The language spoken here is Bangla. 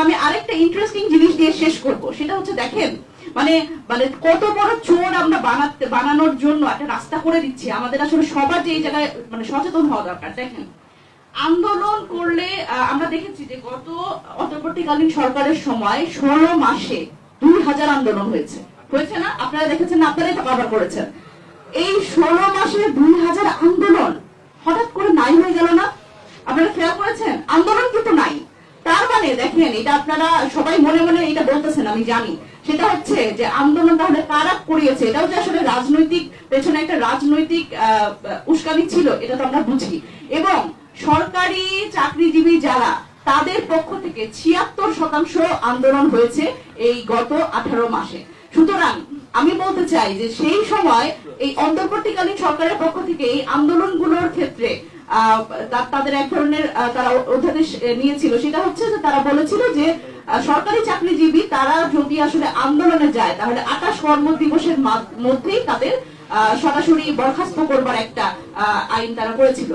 আমি আরেকটা ইন্টারেস্টিং জিনিস দিয়ে শেষ করব, সেটা হচ্ছে দেখেন মানে মানে কত বড় চোর আমরা বানানোর জন্য একটা রাস্তা করে দিচ্ছি। আমাদের আসলে সবার যে এই জায়গায় মানে সচেতন হওয়া দরকার। দেখেন আন্দোলন করলে আমরা দেখেছি যে গত অন্তর্বর্তীকালীন সরকারের সময় 16 মাসে 2000 আন্দোলন হয়েছে না? আপনারা দেখেছেন, আপনারাই তো কভার করেছেন। এই 16 মাসে 2000 আন্দোলন হঠাৎ করে নাই হয়ে গেল না? আপনারা খেয়াল করেছেন? আন্দোলন কিন্তু নাই। তার মানে দেখেন, এটা আপনারা সবাই মনে মনে এটা বলতেছেন, আমি জানি। সেটা হচ্ছে যে আন্দোলন তাহলে কারা করিয়েছে, এটাও যে আসলে রাজনৈতিক পেছনে একটা রাজনৈতিক উস্কানি ছিল, এটা তো আমরা বুঝি। এবং সরকারি চাকরিজীবী যারা, তাদের পক্ষ থেকে 76% আন্দোলন হয়েছে এই গত 18 মাসে। সুতরাং আমি বলতে চাই যে সেই সময় এই অন্তর্বর্তীকালীন সরকারের পক্ষ থেকে এই আন্দোলনগুলোর ক্ষেত্রে তাদের এক ধরনের তারা অধ্যাদেশ নিয়েছিল। সেটা হচ্ছে যে তারা বলেছিল যে সরকারি চাকরিজীবী তারা যদি আসলে আন্দোলনে যায় তাহলে 28 কর্মদিবসের মধ্যেই তাদের সরাসরি বরখাস্ত করবার একটা আইন তারা করেছিল।